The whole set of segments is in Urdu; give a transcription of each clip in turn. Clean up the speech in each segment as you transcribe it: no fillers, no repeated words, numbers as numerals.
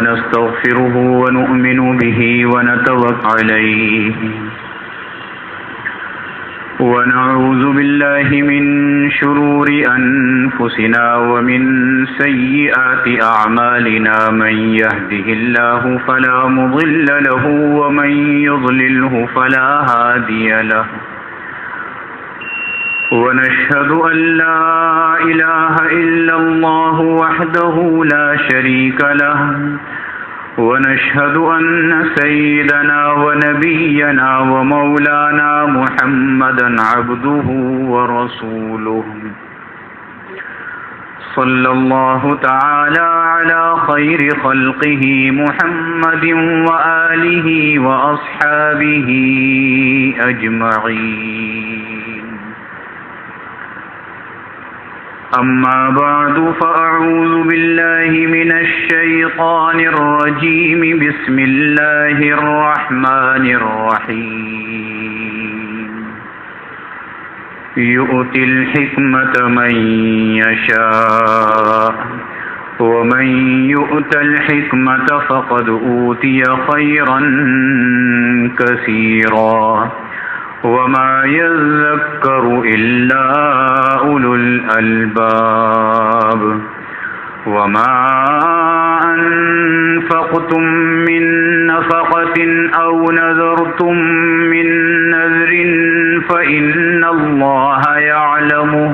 ونستغفره ونؤمن به ونتوكل عليه ونعوذ بالله من شرور أنفسنا ومن سيئات أعمالنا من يهده الله فلا مضل له ومن يضلله فلا هادي له ونشهد أن لا إله إلا الله وحده لا شريك له ونشهد أن سيدنا ونبينا ومولانا محمدا عبده ورسوله صلى الله تعالى على خير خلقه محمد وآله وأصحابه أجمعين أما بعد فأعوذ بالله من الشيطان الرجيم بسم الله الرحمن الرحيم يؤتي الحكمة من يشاء ومن يؤت الحكمة فقد أوتي خيرا كثيرا وما يذكر إلا أولو الألباب وما أنفقتم من نفقة أو نذرتم من نذر فإن الله يعلمه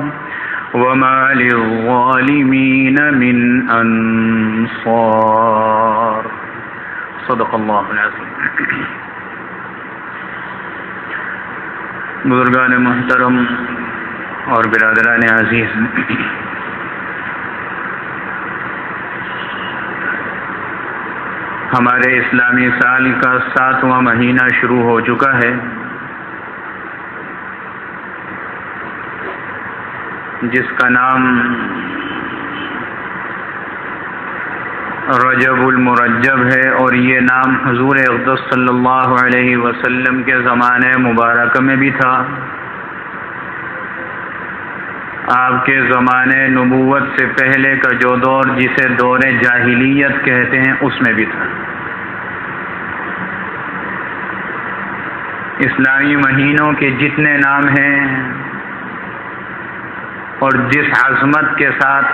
وما للظالمين من أنصار صدق الله العظيم. بزرگان محترم اور برادران عزیز، ہمارے اسلامی سال کا 7واں مہینہ شروع ہو چکا ہے، جس کا نام رجب المرجب ہے، اور یہ نام حضور اقدس صلی اللہ علیہ وسلم کے زمانے مبارکہ میں بھی تھا، آپ کے زمانے نبوت سے پہلے کا جو دور جسے دور جاہلیت کہتے ہیں اس میں بھی تھا۔ اسلامی مہینوں کے جتنے نام ہیں اور جس عظمت کے ساتھ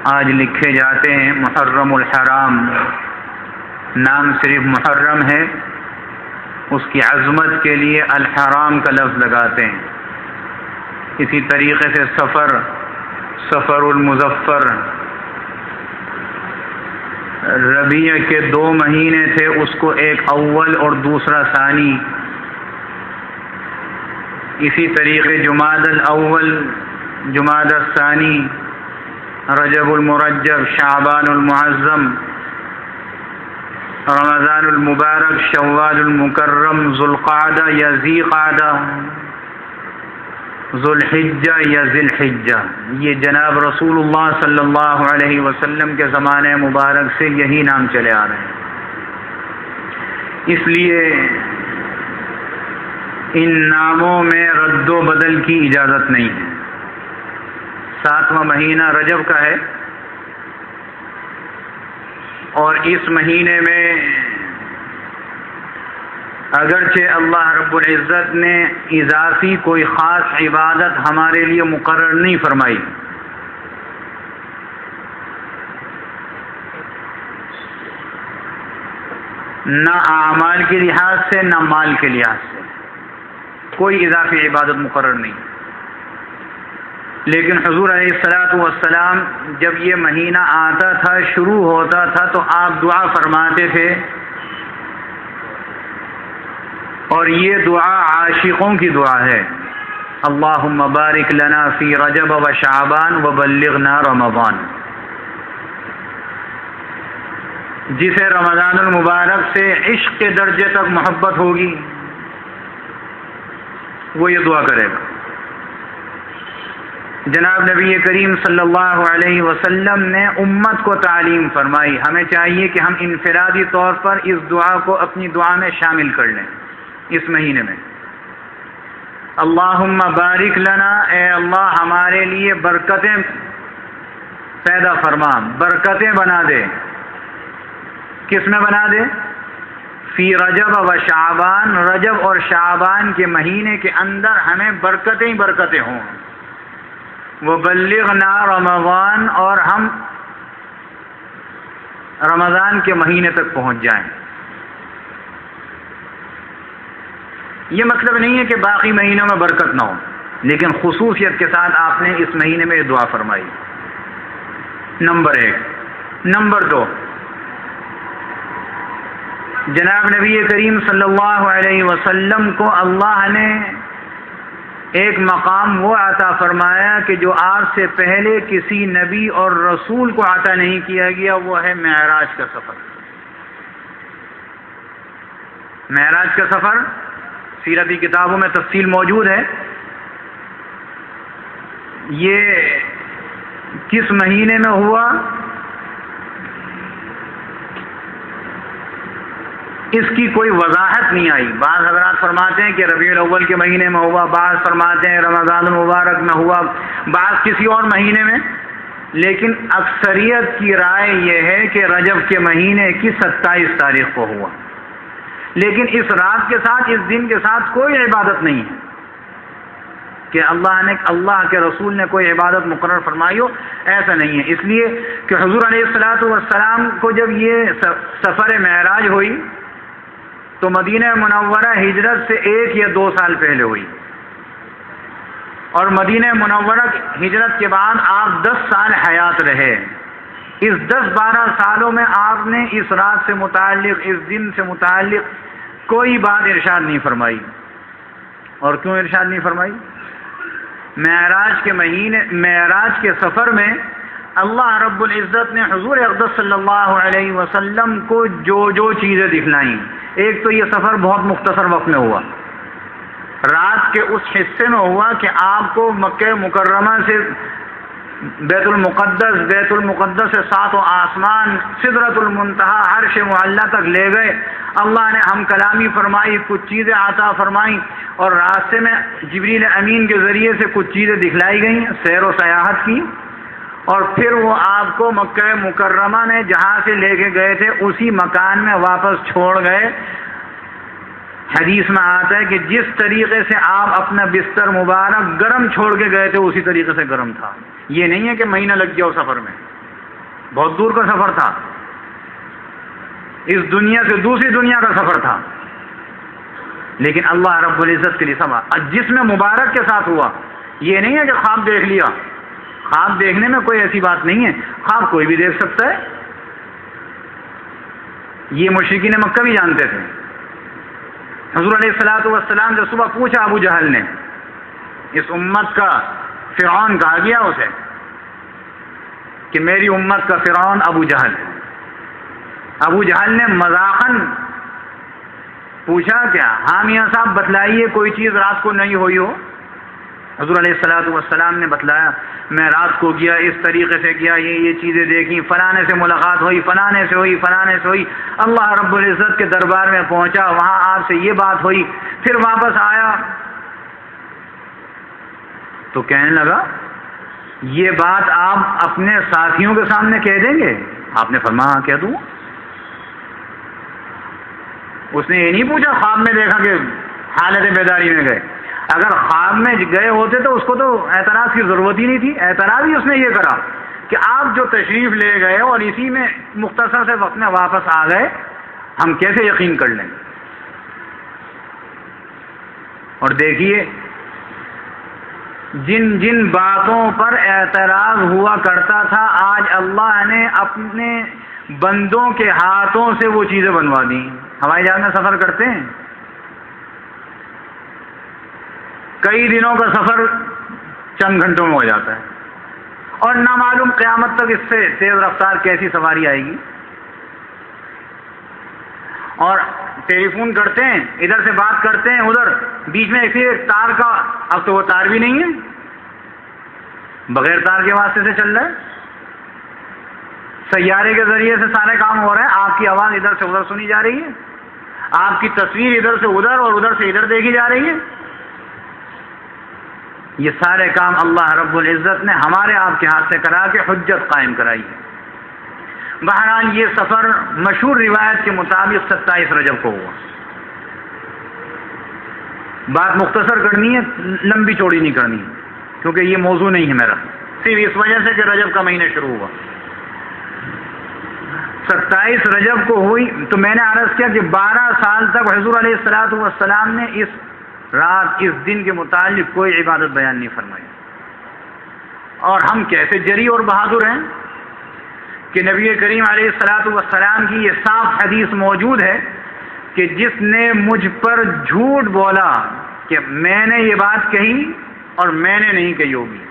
آج لکھے جاتے ہیں، محرم الحرام، نام صرف محرم ہے، اس کی عظمت کے لیے الحرام کا لفظ لگاتے ہیں۔ اسی طریقے سے سفر المظفر، ربیع کے 2 مہینے تھے، اس کو ایک اول اور دوسرا ثانی۔ اسی طریقے جمادی الاول، جمادی الثانی، رجب المرجب، شعبان المعظم، رمضان المبارک، شوال المکرم، ذوالقعدہ یا ذی قعدہ، ذوالحجہ یا ذی الحجہ، یہ جناب رسول اللہ صلی اللہ علیہ وسلم کے زمانے مبارک سے یہی نام چلے آ رہے ہیں۔ اس لیے ان ناموں میں رد و بدل کی اجازت نہیں ہے۔ 7واں مہینہ رجب کا ہے، اور اس مہینے میں اگرچہ اللہ رب العزت نے اضافی کوئی خاص عبادت ہمارے لیے مقرر نہیں فرمائی، نہ اعمال کے لحاظ سے نہ مال کے لحاظ سے کوئی اضافی عبادت مقرر نہیں، لیکن حضور علیہ الصلاۃ والسلام جب یہ مہینہ آتا تھا، شروع ہوتا تھا، تو آپ دعا فرماتے تھے، اور یہ دعا عاشقوں کی دعا ہے، اللہم بارک لنا فی رجب و شعبان وبلغنا رمضان۔ جسے رمضان المبارک سے عشق کے درجے تک محبت ہوگی وہ یہ دعا کرے گا۔ جناب نبی کریم صلی اللہ علیہ وسلم نے امت کو تعلیم فرمائی، ہمیں چاہیے کہ ہم انفرادی طور پر اس دعا کو اپنی دعا میں شامل کر لیں اس مہینے میں۔ اللہم بارک لنا، اے اللہ ہمارے لیے برکتیں پیدا فرما، برکتیں بنا دے، کس میں بنا دے؟ فی رجب و شعبان، رجب اور شعبان کے مہینے کے اندر ہمیں برکتیں ہی برکتیں ہوں. وبلغنا رمضان، اور ہم رمضان کے مہینے تک پہنچ جائیں. یہ مطلب نہیں ہے کہ باقی مہینوں میں برکت نہ ہو، لیکن خصوصیت کے ساتھ آپ نے اس مہینے میں دعا فرمائی. نمبر 1. نمبر 2، جناب نبی کریم صلی اللہ علیہ وسلم کو اللہ نے ایک مقام وہ عطا فرمایا کہ جو آپ سے پہلے کسی نبی اور رسول کو عطا نہیں کیا گیا، وہ ہے معراج کا سفر. معراج کا سفر سیرتی کتابوں میں تفصیل موجود ہے. یہ کس مہینے میں ہوا، اس کی کوئی وضاحت نہیں آئی. بعض حضرات فرماتے ہیں کہ ربیع الاول کے مہینے میں ہوا، بعض فرماتے ہیں رمضان المبارک میں ہوا، بعض کسی اور مہینے میں. لیکن اکثریت کی رائے یہ ہے کہ رجب کے مہینے کی 27 تاریخ کو ہوا. لیکن اس رات کے ساتھ، اس دن کے ساتھ کوئی عبادت نہیں ہے کہ اللہ کے رسول نے کوئی عبادت مقرر فرمائی ہو، ایسا نہیں ہے. اس لیے کہ حضور علیہ الصلوۃ والسلام کو جب یہ سفر معراج ہوئی تو مدینہ منورہ ہجرت سے 1 یا 2 سال پہلے ہوئی، اور مدینہ منورہ ہجرت کے بعد آپ 10 سال حیات رہے. اس 10-12 سالوں میں آپ نے اس رات سے متعلق، اس دن سے متعلق کوئی بات ارشاد نہیں فرمائی. اور کیوں ارشاد نہیں فرمائی؟ معراج کے سفر میں اللہ رب العزت نے حضور اقدس صلی اللہ علیہ وسلم کو جو چیزیں دکھلائیں. ایک تو یہ سفر بہت مختصر وقت میں ہوا، رات کے اس حصے میں ہوا کہ آپ کو مکہ مکرمہ سے بیت المقدس سے 7 آسمان، سدرۃ المنتہا، عرش معلیٰ تک لے گئے. اللہ نے ہم کلامی فرمائی، کچھ چیزیں عطا فرمائیں، اور راستے میں جبریل امین کے ذریعے سے کچھ چیزیں دکھلائی گئیں، سیر و سیاحت کی. اور پھر وہ آپ کو مکہ مکرمہ میں جہاں سے لے کے گئے تھے اسی مکان میں واپس چھوڑ گئے. حدیث میں آتا ہے کہ جس طریقے سے آپ اپنا بستر مبارک گرم چھوڑ کے گئے تھے اسی طریقے سے گرم تھا. یہ نہیں ہے کہ مہینہ لگ گیا سفر میں، بہت دور کا سفر تھا، اس دنیا سے دوسری دنیا کا سفر تھا. لیکن اللہ رب العزت کے لیے سما جس میں مبارک کے ساتھ ہوا. یہ نہیں ہے کہ خواب دیکھ لیا. خواب دیکھنے میں کوئی ایسی بات نہیں ہے، خواب کوئی بھی دیکھ سکتا ہے. یہ مشرکین مکہ بھی جانتے تھے. حضور علیہ الصلوۃ والسلام جب صبح پوچھا ابو جہل نے، اس امت کا فرعون کہا گیا اسے کہ میری امت کا فرعون ابو جہل. ابو جہل نے مذاقاً پوچھا کیا؟ ہاں میاں صاحب بتلائیے کوئی چیز رات کو نہیں ہوئی ہو. حضور علیہ الصلوۃ والسلام نے بتلایا، میں رات کو گیا، اس طریقے سے گیا، یہ چیزیں دیکھی، فلانے سے ملاقات ہوئی، فلانے سے ہوئی. اللہ رب العزت کے دربار میں پہنچا، وہاں آپ سے یہ بات ہوئی. پھر واپس آیا تو کہنے لگا یہ بات آپ اپنے ساتھیوں کے سامنے کہہ دیں گے؟ آپ نے فرمایا ہاں کہہ دوں. اس نے یہ نہیں پوچھا خواب میں دیکھا کہ حالت بیداری میں گئے. اگر خواب میں گئے ہوتے تو اس کو تو اعتراض کی ضرورت ہی نہیں تھی. اعتراض ہی اس نے یہ کرا کہ آپ جو تشریف لے گئے اور اسی میں مختصر سے وقت میں واپس آ گئے، ہم کیسے یقین کر لیں؟ اور دیکھیے جن جن باتوں پر اعتراض ہوا کرتا تھا آج اللہ نے اپنے بندوں کے ہاتھوں سے وہ چیزیں بنوا دی. ہوائی جہاز میں سفر کرتے ہیں، کئی دنوں کا سفر چند گھنٹوں میں ہو جاتا ہے، اور نہ معلوم قیامت تک اس سے تیز رفتار کیسی سواری آئے گی. اور ٹیلی فون کرتے ہیں، ادھر سے بات کرتے ہیں، ادھر بیچ میں ایک تار کا، اب تو وہ تار بھی نہیں ہے، بغیر تار کے واسطے سے چل رہا ہے. سیارے کے ذریعے سے سارے کام ہو رہے ہیں. آپ کی آواز ادھر سے ادھر سنی جا رہی ہے، آپ کی تصویر ادھر سے ادھر اور ادھر سے ادھر دیکھی جا رہی ہے. یہ سارے کام اللہ رب العزت نے ہمارے آپ کے ہاتھ سے کرا کے حجت قائم کرائی ہے. بہرحال یہ سفر مشہور روایت کے مطابق 27 رجب کو ہوا. بات مختصر کرنی ہے، لمبی چوڑی نہیں کرنی، کیونکہ یہ موضوع نہیں ہے میرا، صرف اس وجہ سے کہ رجب کا مہینہ شروع ہوا. 27 رجب کو ہوئی تو میں نے عرض کیا کہ 12 سال تک حضور علیہ الصلوۃ والسلام نے اس رات، اس دن کے متعلق کوئی عبادت بیان نہیں فرمائی. اور ہم کیسے جری اور بہادر ہیں کہ نبی کریم علیہ الصلوۃ والسلام کی یہ صاف حدیث موجود ہے کہ جس نے مجھ پر جھوٹ بولا کہ میں نے یہ بات کہی اور میں نے نہیں کہی ہوگی،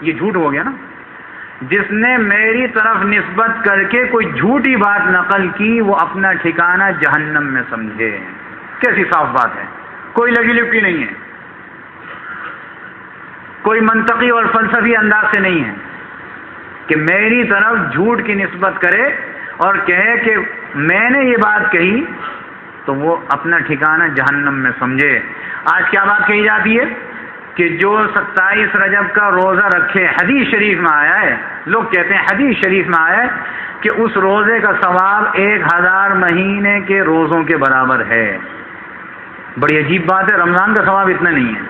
یہ جھوٹ ہو گیا نا. جس نے میری طرف نسبت کر کے کوئی جھوٹی بات نقل کی وہ اپنا ٹھکانہ جہنم میں سمجھے. کیسی صاف بات ہے، کوئی لگی لپٹی نہیں ہے، کوئی منطقی اور فلسفی انداز سے نہیں ہے کہ میری طرف جھوٹ کی نسبت کرے اور کہے کہ میں نے یہ بات کہی تو وہ اپنا ٹھکانہ جہنم میں سمجھے. آج کیا بات کہی جاتی ہے کہ جو 27 رجب کا روزہ رکھے، حدیث شریف میں آیا ہے، لوگ کہتے ہیں حدیث شریف میں آیا ہے کہ اس روزے کا ثواب 1000 مہینے کے روزوں کے برابر ہے. بڑی عجیب بات ہے، رمضان کا ثواب اتنا نہیں ہے،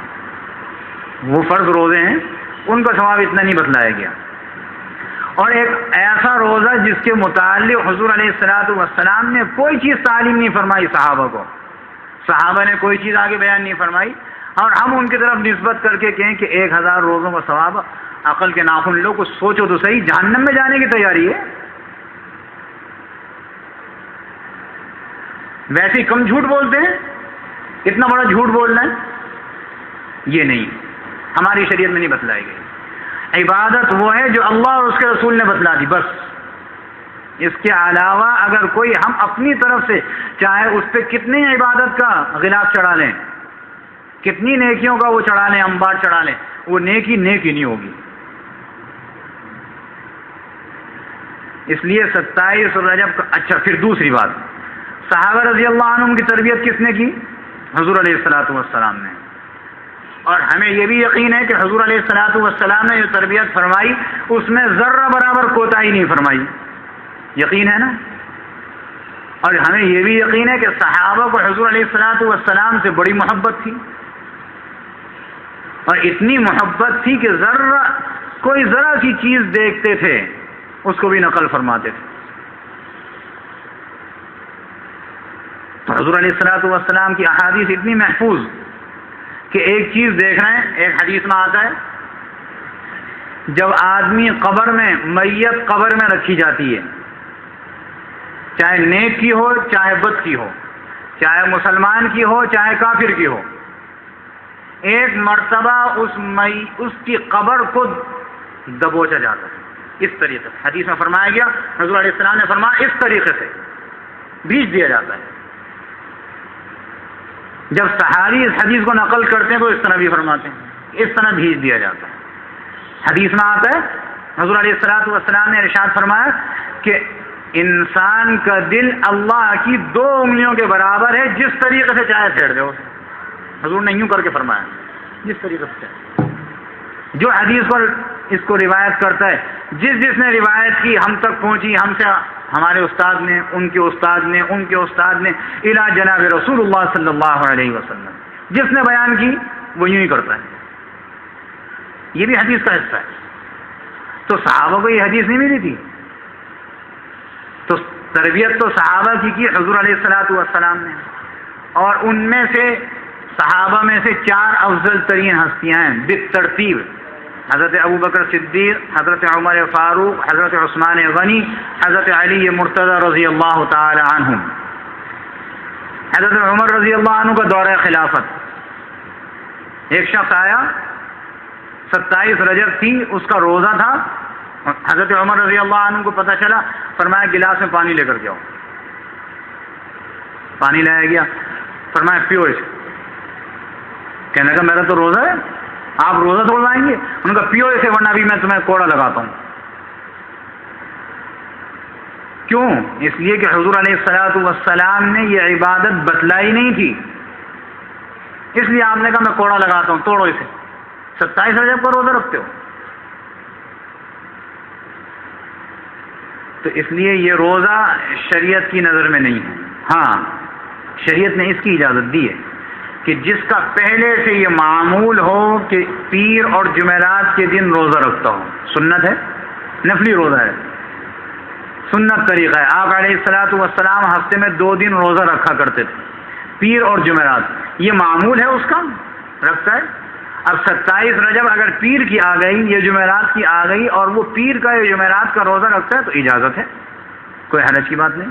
وہ فرض روزے ہیں ان کا ثواب اتنا نہیں بتلایا گیا. اور ایک ایسا روزہ جس کے متعلق حضور علیہ الصلوۃ والسلام نے کوئی چیز تعلیم نہیں فرمائی صحابہ کو، صحابہ نے کوئی چیز آگے بیان نہیں فرمائی، اور ہم ان کی طرف نسبت کر کے کہیں کہ 1000 روزوں کا ثواب. عقل کے ناخن لو، کچھ سوچو تو صحیح، جہنم میں جانے کی تیاری ہے. ویسے ہی کم جھوٹ بولتے ہیں، اتنا بڑا جھوٹ بولنا ہے یہ نہیں، ہماری شریعت میں نہیں بتلائی گئی. عبادت وہ ہے جو اللہ اور اس کے رسول نے بتلا دی، بس. اس کے علاوہ اگر کوئی ہم اپنی طرف سے چاہے اس پہ کتنی عبادت کا غلاف چڑھا لیں، کتنی نیکیوں کا وہ چڑھا لیں، انبار چڑھا لیں، وہ نیکی نہیں ہوگی. اس لیے 27 رجب کا. اچھا، پھر دوسری بات، صحابہ رضی اللہ عنہم کی تربیت کس نے کی؟ حضور علیہ الصلوۃ والسلام نے. اور ہمیں یہ بھی یقین ہے کہ حضور علیہ الصلوۃ والسلام نے جو تربیت فرمائی اس میں ذرہ برابر کوتاہی نہیں فرمائی. یقین ہے نا؟ اور ہمیں یہ بھی یقین ہے کہ صحابہ کو حضور علیہ الصلوۃ والسلام سے بڑی محبت تھی، اور اتنی محبت تھی کہ کوئی ذرا سی چیز دیکھتے تھے اس کو بھی نقل فرماتے تھے. تو حضور علیہ الصلوۃ والسلام کی احادیث اتنی محفوظ کہ ایک چیز دیکھ رہے ہیں، ایک حدیث میں آتا ہے جب آدمی قبر میں، میت قبر میں رکھی جاتی ہے، چاہے نیک کی ہو چاہے بد کی ہو، چاہے مسلمان کی ہو چاہے کافر کی ہو، ایک مرتبہ اس کی قبر کو دبوچا جاتا ہے. اس طریقے سے حدیث میں فرمایا گیا، حضور علیہ السلام نے فرمایا اس طریقے سے بھیج دیا جاتا ہے. جب صحابی اس حدیث کو نقل کرتے ہیں تو اس طرح بھی فرماتے ہیں، اس طرح بھیج دیا جاتا ہے. حدیث میں آتا ہے حضور علیہ الصلوۃ والسلام نے ارشاد فرمایا کہ انسان کا دل اللہ کی 2 انگلیوں کے برابر ہے، جس طریقے سے چاہے پھیر دے. حضور نے یوں کر کے فرمایا، جس طریقے سے چاہے. جو حدیث پر اس کو روایت کرتا ہے، جس نے روایت کی ہم تک پہنچی، ہم سے ہمارے استاد نے، ان کے استاد نے، ان کے استاد نے، الی جناب رسول اللہ صلی اللہ علیہ وسلم، جس نے بیان کی وہ یوں ہی کرتا ہے. یہ بھی حدیث کا حصہ ہے. تو صحابہ کو یہ حدیث نہیں ملی تھی، تو تربیت تو صحابہ کی حضور علیہ الصلوۃ والسلام نے. اور ان میں سے صحابہ میں سے 4 افضل ترین ہستیاں ہیں بالترتیب: حضرت ابوبکر صدیق، حضرت عمر فاروق، حضرت عثمان غنی، حضرت علی مرتضی رضی اللہ تعالی عنہم. حضرت عمر رضی اللہ عنہ کا دورہ خلافت، ایک شخص آیا، 27 رجب تھی، اس کا روزہ تھا. حضرت عمر رضی اللہ عنہ کو پتہ چلا، فرمایا گلاس میں پانی لے کر کے آؤ. پانی لایا گیا، فرمایا پیو اسے. کہنے لگا میرا تو روزہ ہے، آپ روزہ توڑوائیں گے؟ ان کا پیو اسے ورنہ بھی میں تمہیں کوڑا لگاتا ہوں. کیوں؟ اس لیے کہ حضور علیہ الصلوۃ والسلام نے یہ عبادت بتلائی نہیں تھی، اس لیے آپ نے کہا میں کوڑا لگاتا ہوں، توڑو اسے. 27 رجب کا روزہ رکھتے ہو. تو اس لیے یہ روزہ شریعت کی نظر میں نہیں ہے. ہاں شریعت نے اس کی اجازت دی ہے کہ جس کا پہلے سے یہ معمول ہو کہ پیر اور جمعرات کے دن روزہ رکھتا ہو. سنت ہے، نفلی روزہ ہے، سنت طریقہ ہے. آپ علیہ الصلوۃ والسلام ہفتے میں 2 دن روزہ رکھا کرتے تھے، پیر اور جمعرات. یہ معمول ہے اس کا، رکھتا ہے. اب 27 رجب اگر پیر کی آ گئی یا جمعرات کی آ گئی اور وہ پیر کا یا جمعرات کا روزہ رکھتا ہے تو اجازت ہے، کوئی حرج کی بات نہیں.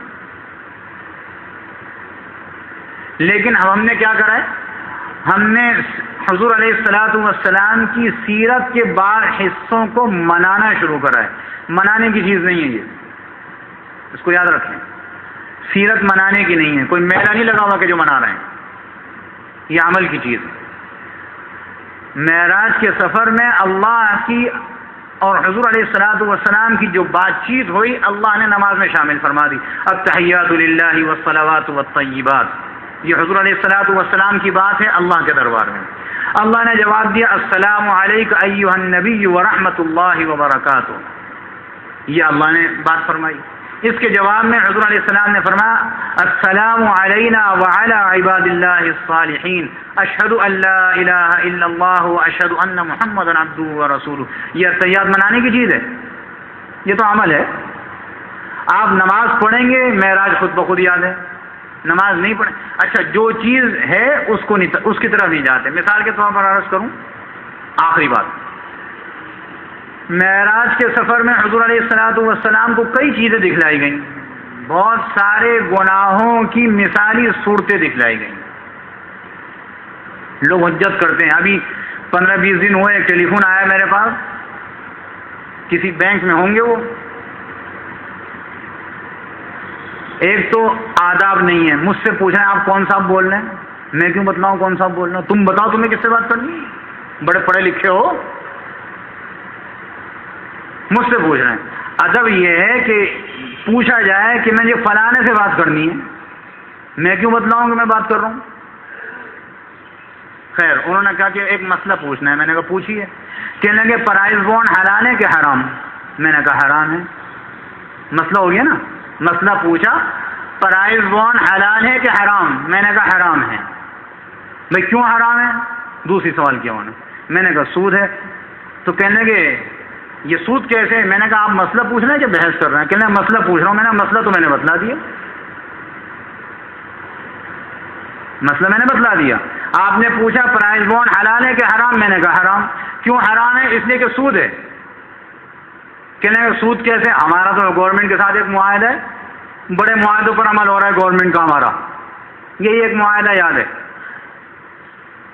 لیکن ہم نے کیا کرا ہے، ہم نے حضور علیہ الصلوۃ والسلام کی سیرت کے بعض حصوں کو منانا شروع کرا ہے. منانے کی چیز نہیں ہے یہ، اس کو یاد رکھیں. سیرت منانے کی نہیں ہے، کوئی میلہ نہیں لگا ہوا کہ جو منا رہے ہیں، یہ عمل کی چیز ہے. معراج کے سفر میں اللہ کی اور حضور علیہ الصلوۃ والسلام کی جو بات چیت ہوئی اللہ نے نماز میں شامل فرما دی. التحیات للہ والصلوات والطیبات، یہ حضور علیہ الصلوۃ والسلام کی بات ہے اللہ کے دربار میں. اللہ نے جواب دیا السلام علیک ایھا النبی ورحمۃ اللہ وبرکاتہ، یہ اللہ نے بات فرمائی. اس کے جواب میں حضور علیہ السلام نے فرمایا السلام علینا وعلی عباد اللہ الصالحین اشہد ان لا الہ الا اللہ واشہد ان محمدا عبدہ ورسولہ. یہ تحیات منانے کی چیز ہے، یہ تو عمل ہے. آپ نماز پڑھیں گے معراج خود بخود یاد ہے، نماز نہیں پڑھیں. اچھا جو چیز ہے اس کو نہیں، اس کی طرف نہیں جاتے. مثال کے طور پر عرض کروں، آخری بات، معراج کے سفر میں حضور علیہ الصلوۃ والسلام کو کئی چیزیں دکھلائی گئیں، بہت سارے گناہوں کی مثالی صورتیں دکھلائی گئیں. لوگ حجت کرتے ہیں. ابھی 15-20 دن ہوئے ایک ٹیلی فون آیا میرے پاس، کسی بینک میں ہوں گے وہ. ایک تو آداب نہیں ہے، مجھ سے پوچھیں آپ کون صاحب بول رہے ہیں، میں کیوں بتلاؤں کون صاحب بول رہا ہوں، تم بتاؤ تمہیں کس سے بات کرنی ہے، بڑے پڑھے لکھے ہو، مجھ سے پوچھ رہے ہیں. ادب یہ ہے کہ پوچھا جائے کہ مجھے فلانے سے بات کرنی ہے، میں کیوں بتلاؤں کہ میں بات کر رہا ہوں. خیر انہوں نے کہا کہ ایک مسئلہ پوچھنا ہے. میں نے کہا پوچھیے. کہنے لگے پرائز بانڈ حلال ہے کہ حرام؟ میں نے کہا حرام ہے. مسئلہ ہو گیا نا، مسئلہ پوچھا پرائز بانڈ حلال ہے کہ حرام؟ میں نے کہا حرام ہے. بھائی کیوں حرام ہے؟ دوسری سوال کیا انہوں نے. میں نے کہا سود ہے. تو کہنے لگے یہ سود کیسے؟ میں نے کہا آپ مسئلہ پوچھ رہے ہیں کہ بحث کر رہے ہیں؟ کہنے لگے مسئلہ پوچھ رہا ہوں. میں نے مسئلہ تو میں نے بتلا دیا، مسئلہ میں نے بتلا دیا. آپ نے پوچھا پرائز بانڈ حلال ہے کہ حرام؟ میں نے کہا حرام. کیوں حرام ہے؟ اس لیے کہ سود ہے. کہنے لگے سود کیسے؟ ہمارا تو گورنمنٹ کے ساتھ ایک معاہدہ ہے، بڑے معاہدوں پر عمل ہو رہا ہے گورنمنٹ کا ہمارا، یہی ایک معاہدہ یاد ہے.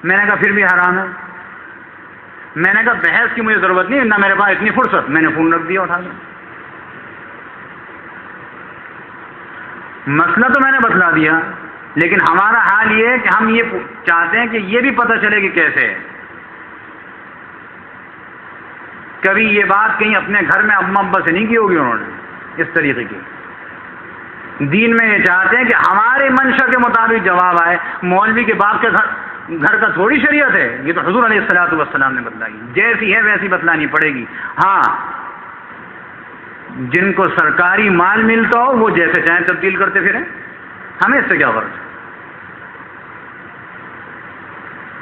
میں نے کہا پھر بھی حرام ہے. میں نے کہا بحث کی مجھے ضرورت نہیں، نہ میرے پاس اتنی فرصت. میں نے فون رکھ دیا اٹھا کے. مسئلہ تو میں نے بتلا دیا، لیکن ہمارا حال یہ ہے کہ ہم یہ چاہتے ہیں کہ یہ بھی پتہ چلے کہ کیسے ہے. کبھی یہ بات کہیں اپنے گھر میں اماں ابا سے نہیں کی ہوگی انہوں نے اس طریقے کی. دین میں یہ چاہتے ہیں کہ ہمارے منشا کے مطابق جواب آئے. مولوی کے باپ کے گھر کا تھوڑی شریعت ہے، یہ تو حضور علیہ الصلوۃ والسلام نے بتلائی، جیسی ہے ویسی بتلانی پڑے گی. ہاں جن کو سرکاری مال ملتا ہو وہ جیسے چاہیں تبدیل کرتے پھریں، ہمیں اس سے کیا فرق.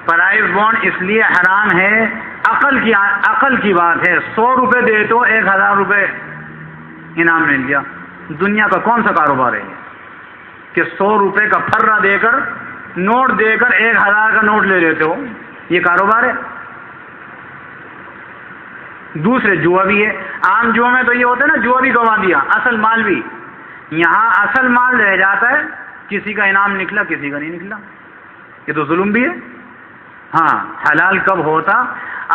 پرائز بانڈ اس لیے حرام ہے، عقل کی بات ہے. 100 روپے دے تو 1000 روپے انعام مل گیا. دنیا کا کون سا کاروبار ہے کہ 100 روپے کا پھرا دے کر، نوٹ دے کر 1000 کا نوٹ لے لیتے ہو؟ یہ کاروبار ہے. دوسرے جوا بھی ہے. عام جوا میں تو یہ ہوتا ہے نا، جوا بھی گوا دیا، اصل مال بھی. یہاں اصل مال رہ جاتا ہے، کسی کا انعام نکلا کسی کا نہیں نکلا. یہ تو ظلم بھی ہے. ہاں حلال کب ہوتا؟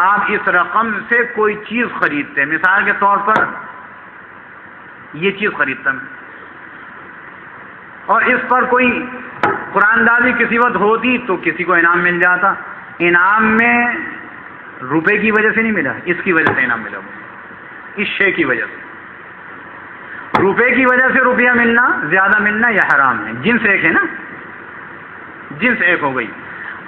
آپ اس رقم سے کوئی چیز خریدتے، مثال کے طور پر یہ چیز خریدتا میں، اور اس پر کوئی قرآن دازی کسی وقت ہوتی تو کسی کو انعام مل جاتا. انعام میں روپے کی وجہ سے نہیں ملا، اس کی وجہ سے انعام ملا، اس شے کی وجہ سے. روپے کی وجہ سے روپیہ ملنا، زیادہ ملنا یہ حرام ہے. جنس ایک ہے نا، جنس ایک ہو گئی.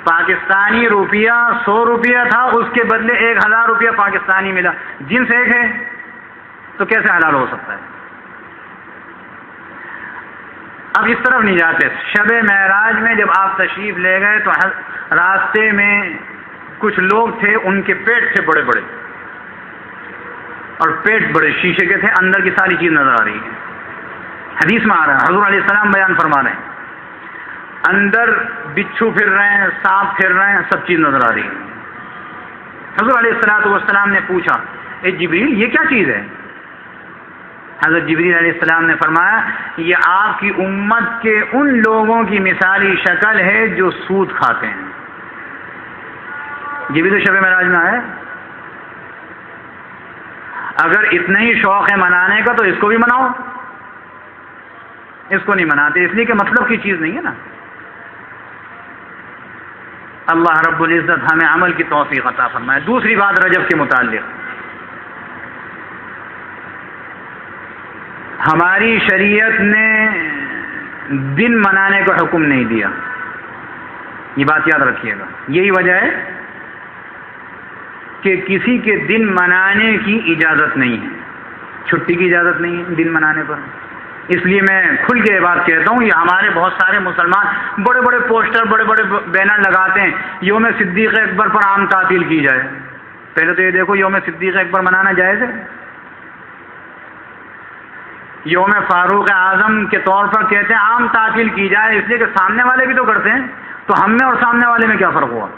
پاکستانی روپیہ 100 روپیہ تھا، اس کے بدلے 1000 روپیہ پاکستانی ملا، جنس ایک ہے تو کیسے حلال ہو سکتا ہے؟ اب اس طرف نہیں جاتے. شب معراج میں جب آپ تشریف لے گئے تو راستے میں کچھ لوگ تھے، ان کے پیٹ تھے بڑے بڑے، اور پیٹ بڑے شیشے کے تھے، اندر کی ساری چیز نظر آ رہی ہے. حدیث میں آ رہا ہے، حضور علیہ السلام بیان فرما رہے ہیں، اندر بچھو پھر رہے ہیں، سانپ پھر رہے ہیں، سب چیز نظر آ رہی ہے. حضور علیہ السلام نے پوچھا، اے جبریل یہ کیا چیز ہے؟ حضرت جبریل علیہ السلام نے فرمایا یہ آپ کی امت کے ان لوگوں کی مثالی شکل ہے جو سود کھاتے ہیں. یہ بھی تو شب معراج میں آیا. اگر اتنا ہی شوق ہے منانے کا تو اس کو بھی مناؤ. اس کو نہیں مناتے اس لیے کہ مطلب کی چیز نہیں ہے نا. اللہ رب العزت ہمیں عمل کی توفیق عطا فرمائے. دوسری بات رجب کے متعلق، ہماری شریعت نے دن منانے کا حکم نہیں دیا. یہ بات یاد رکھیے گا. یہی وجہ ہے کہ کسی کے دن منانے کی اجازت نہیں ہے، چھٹی کی اجازت نہیں ہے دن منانے پر. اس لیے میں کھل کے یہ بات کہتا ہوں، یہ ہمارے بہت سارے مسلمان بڑے بڑے پوسٹر بڑے بڑے بینر لگاتے ہیں، یوم صدیق اکبر پر عام تعطیل کی جائے. پہلے تو یہ دیکھو یوم صدیق اکبر منانا جائز ہے؟ یوم فاروق اعظم کے طور پر کہتے ہیں عام تعطیل کی جائے، اس لیے کہ سامنے والے بھی تو کرتے ہیں، تو ہم میں اور سامنے والے میں کیا فرق ہوا؟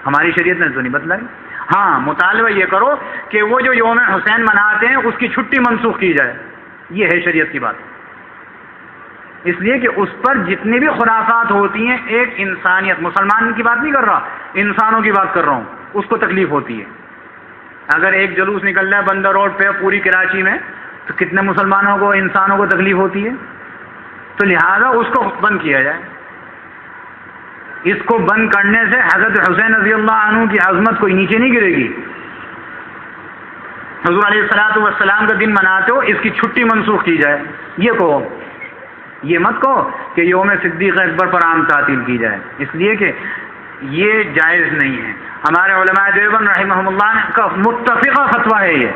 ہماری شریعت نے تو نہیں بتلائی. ہاں مطالبہ یہ کرو کہ وہ جو یوم حسین مناتے ہیں اس کی چھٹی منسوخ کی جائے. یہ ہے شریعت کی بات. اس لیے کہ اس پر جتنی بھی خرافات ہوتی ہیں، ایک انسانیت، مسلمان کی بات نہیں کر رہا، انسانوں کی بات کر رہا ہوں، اس کو تکلیف ہوتی ہے. اگر ایک جلوس نکل رہا ہے بندر روڈ پہ پوری کراچی میں تو کتنے مسلمانوں کو، انسانوں کو تکلیف ہوتی ہے. تو لہذا اس کو بند کیا جائے. اس کو بند کرنے سے حضرت حسین رضی اللہ عنہ کی عظمت کوئی نیچے نہیں گرے گی. حضور علیہ السلام کا دن مناتے ہو، اس کی چھٹی منسوخ کی جائے. یہ کہو، یہ مت کہو کہ یوم صدیق اکبر پر عام تعطیل کی جائے، اس لیے کہ یہ جائز نہیں ہے. ہمارے علماء دیوبند رحمہم اللہ کا متفقہ فتویٰ ہے یہ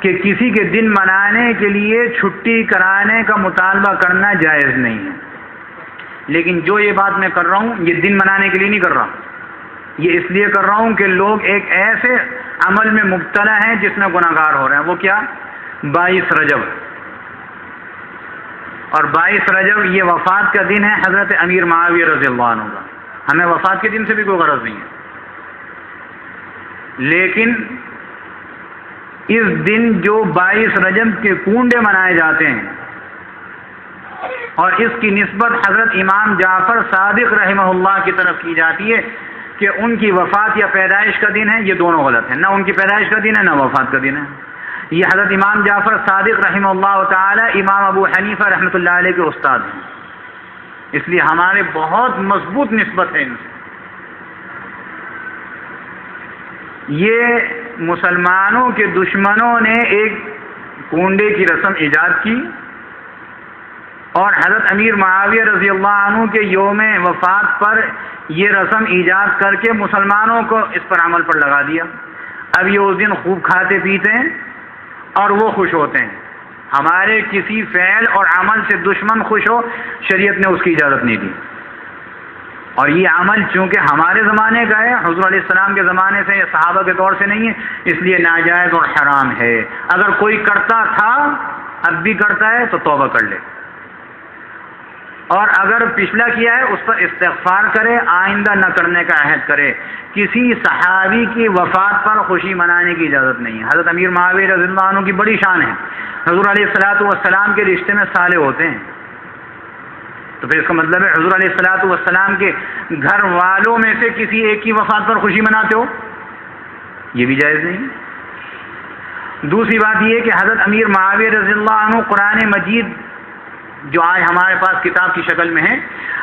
کہ کسی کے دن منانے کے لیے چھٹی کرانے کا مطالبہ کرنا جائز نہیں ہے. لیکن جو یہ بات میں کر رہا ہوں یہ دن منانے کے لیے نہیں کر رہا، یہ اس لیے کر رہا ہوں کہ لوگ ایک ایسے عمل میں مبتلا ہیں جس میں گناہ گار ہو رہے ہیں. وہ کیا؟ 22 رجب. اور 22 رجب یہ وفات کا دن ہے حضرت امیر معاویہ رضی اللہ عنہ کا. ہمیں وفات کے دن سے بھی کوئی غرض نہیں ہے، لیکن اس دن جو 22 رجب کے کنڈے منائے جاتے ہیں اور اس کی نسبت حضرت امام جعفر صادق رحمہ اللہ کی طرف کی جاتی ہے کہ ان کی وفات یا پیدائش کا دن ہے، یہ دونوں غلط ہیں. نہ ان کی پیدائش کا دن ہے نہ وفات کا دن ہے. یہ حضرت امام جعفر صادق رحمہ اللہ تعالی امام ابو حنیفہ رحمۃ اللہ علیہ کے استاد ہیں، اس لیے ہمارے بہت مضبوط نسبت ہے ان سے. یہ مسلمانوں کے دشمنوں نے ایک کنڈے کی رسم ایجاد کی اور حضرت امیر معاویہ رضی اللہ عنہ کے یوم وفات پر یہ رسم ایجاد کر کے مسلمانوں کو اس پر عمل پر لگا دیا. اب یہ اس دن خوب کھاتے پیتے ہیں اور وہ خوش ہوتے ہیں. ہمارے کسی فعل اور عمل سے دشمن خوش ہو، شریعت نے اس کی اجازت نہیں دی. اور یہ عمل چونکہ ہمارے زمانے کا ہے، حضور علیہ السلام کے زمانے سے، صحابہ کے دور سے نہیں ہے، اس لیے ناجائز اور حرام ہے. اگر کوئی کرتا تھا اب بھی کرتا ہے تو توبہ کر لے، اور اگر پچھلا کیا ہے اس پر استغفار کرے، آئندہ نہ کرنے کا عہد کرے. کسی صحابی کی وفات پر خوشی منانے کی اجازت نہیں ہے. حضرت امیر معاویہ رضی اللہ عنہ کی بڑی شان ہے، حضور علیہ السلام کے رشتے میں صالح ہوتے ہیں، تو پھر اس کا مطلب ہے حضور علیہ السلام کے گھر والوں میں سے کسی ایک کی وفات پر خوشی مناتے ہو، یہ بھی جائز نہیں. دوسری بات یہ کہ حضرت امیر معاویہ رضی اللہ عنہ قرآن مجید جو آج ہمارے پاس کتاب کی شکل میں ہے،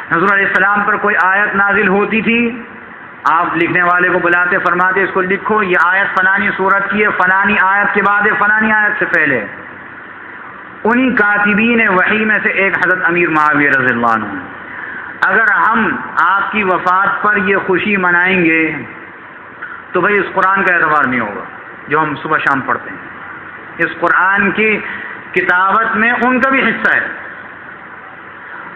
حضور علیہ السلام پر کوئی آیت نازل ہوتی تھی، آپ لکھنے والے کو بلاتے، فرماتے اس کو لکھو، یہ آیت فلانی سورت کی ہے، فلانی آیت کے بعد ہے، فلانی آیت سے پہلے. انہی کاتبین وحی میں سے ایک حضرت امیر معاویہ رضی اللہ عنہ. اگر ہم آپ کی وفات پر یہ خوشی منائیں گے تو بھئی اس قرآن کا اعتبار نہیں ہوگا جو ہم صبح شام پڑھتے ہیں. اس قرآن کی کتابت میں ان کا بھی حصہ ہے.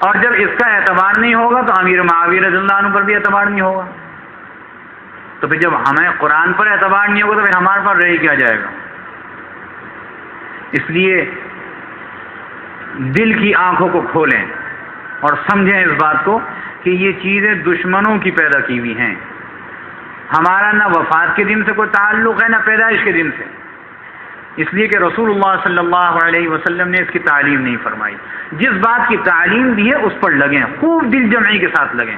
اور جب اس کا اعتبار نہیں ہوگا تو امیر معاویہ رضی اللہ عنہ پر بھی اعتبار نہیں ہوگا. تو پھر جب ہمیں قرآن پر اعتبار نہیں ہوگا تو پھر ہمارے پاس رہ کیا جائے گا. اس لیے دل کی آنکھوں کو کھولیں اور سمجھیں اس بات کو کہ یہ چیزیں دشمنوں کی پیدا کی ہوئی ہیں. ہمارا نہ وفات کے دن سے کوئی تعلق ہے نہ پیدائش کے دن سے، اس لیے کہ رسول اللہ صلی اللہ علیہ وسلم نے اس کی تعلیم نہیں فرمائی. جس بات کی تعلیم دی ہے اس پر لگیں، خوب دل جمعی کے ساتھ لگیں.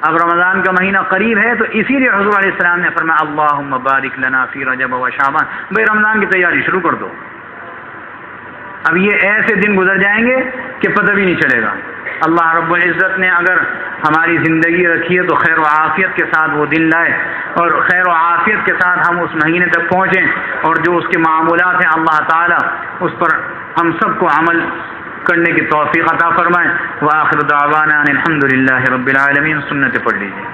اب رمضان کا مہینہ قریب ہے تو اسی لیے حضور علیہ السلام نے فرمایا اللہم بارک لنا فی رجب و شعبان. بھائی رمضان کی تیاری شروع کر دو. اب یہ ایسے دن گزر جائیں گے کہ پتہ بھی نہیں چلے گا. اللہ رب العزت نے اگر ہماری زندگی رکھی ہے تو خیر و عافیت کے ساتھ وہ دن لائے اور خیر و عافیت کے ساتھ ہم اس مہینے تک پہنچیں اور جو اس کے معمولات ہیں اللہ تعالیٰ اس پر ہم سب کو عمل کرنے کی توفیق عطا فرمائیں. وآخر دعوانا ان الحمد للہ رب العالمین. سنت پڑھ لیجیے.